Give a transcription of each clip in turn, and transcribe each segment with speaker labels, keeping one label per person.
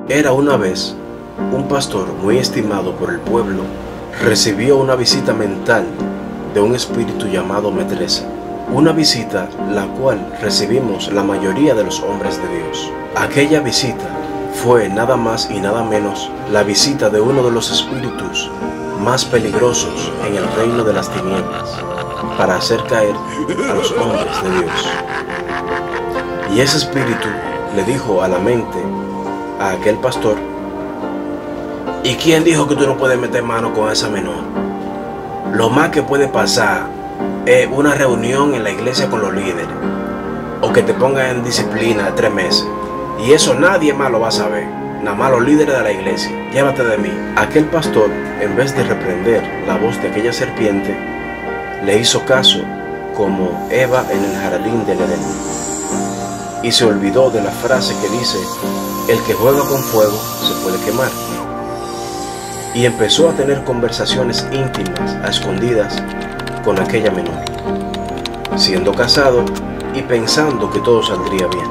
Speaker 1: Era una vez un pastor muy estimado por el pueblo, recibió una visita mental de un espíritu llamado Medresa, una visita la cual recibimos la mayoría de los hombres de Dios. Aquella visita fue nada más y nada menos la visita de uno de los espíritus más peligrosos en el reino de las tinieblas, para hacer caer a los hombres de Dios. Y ese espíritu le dijo a la mente a aquel pastor: ¿y quién dijo que tú no puedes meter mano con esa menor? Lo más que puede pasar es una reunión en la iglesia con los líderes, o que te pongan en disciplina de 3 meses, y eso nadie más lo va a saber, nada más los líderes de la iglesia. Llévate de mí. Aquel pastor, en vez de reprender la voz de aquella serpiente, le hizo caso como Eva en el jardín del Edén, y se olvidó de la frase que dice: el que juega con fuego se puede quemar. Y empezó a tener conversaciones íntimas a escondidas con aquella menor, siendo casado y pensando que todo saldría bien.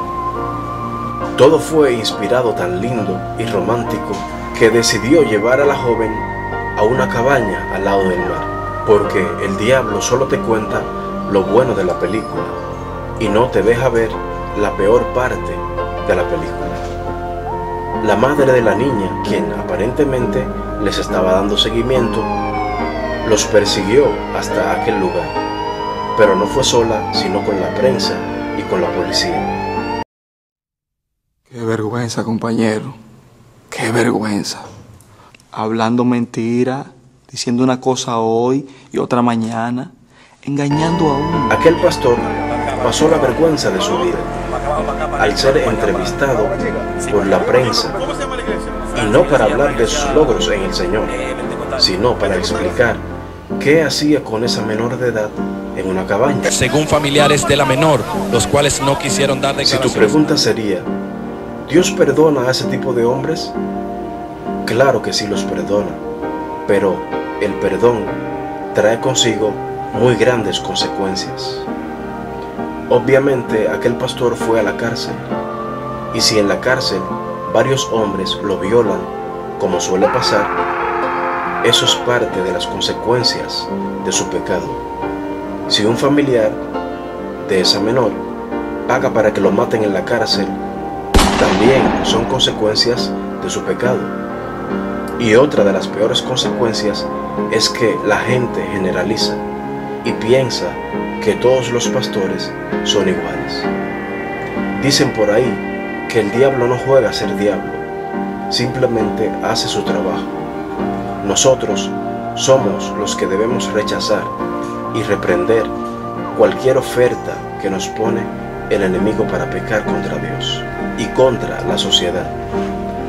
Speaker 1: Todo fue inspirado tan lindo y romántico que decidió llevar a la joven a una cabaña al lado del mar, porque el diablo solo te cuenta lo bueno de la película y no te deja ver la peor parte de la película. La madre de la niña, quien aparentemente les estaba dando seguimiento, los persiguió hasta aquel lugar, pero no fue sola, sino con la prensa y con la policía.
Speaker 2: Qué vergüenza, compañero. Qué vergüenza. Hablando mentira, diciendo una cosa hoy y otra mañana, engañando a uno.
Speaker 1: Aquel pastor pasó la vergüenza de su vida al ser entrevistado por la prensa, y no para hablar de sus logros en el Señor, sino para explicar qué hacía con esa menor de edad en una cabaña.
Speaker 3: Según familiares de la menor, los cuales no quisieron dar declaraciones.
Speaker 1: Si tu pregunta sería: ¿Dios perdona a ese tipo de hombres? Claro que sí los perdona, pero el perdón trae consigo muy grandes consecuencias. Obviamente aquel pastor fue a la cárcel, y si en la cárcel varios hombres lo violan, como suele pasar, eso es parte de las consecuencias de su pecado. Si un familiar de esa menor paga para que lo maten en la cárcel, también son consecuencias de su pecado. Y otra de las peores consecuencias es que la gente generaliza y piensa que todos los pastores son iguales. Dicen por ahí que el diablo no juega a ser diablo, simplemente hace su trabajo. Nosotros somos los que debemos rechazar y reprender cualquier oferta que nos pone el enemigo para pecar contra Dios y contra la sociedad.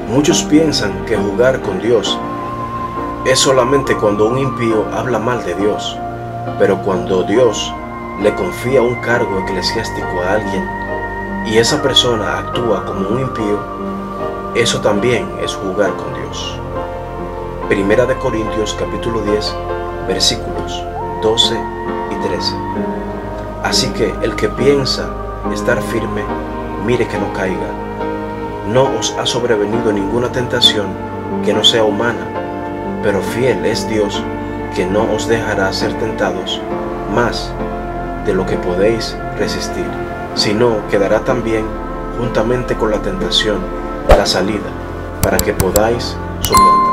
Speaker 1: Muchos piensan que jugar con Dios es solamente cuando un impío habla mal de Dios, pero cuando Dios le confía un cargo eclesiástico a alguien y esa persona actúa como un impío, eso también es jugar con Dios. Primera de Corintios capítulo 10, versículos 12 y 13. Así que el que piensa estar firme, mire que no caiga. No os ha sobrevenido ninguna tentación que no sea humana, pero fiel es Dios, que no os dejará ser tentados más de lo que podéis resistir, sino que dará también, juntamente con la tentación, la salida, para que podáis soportar.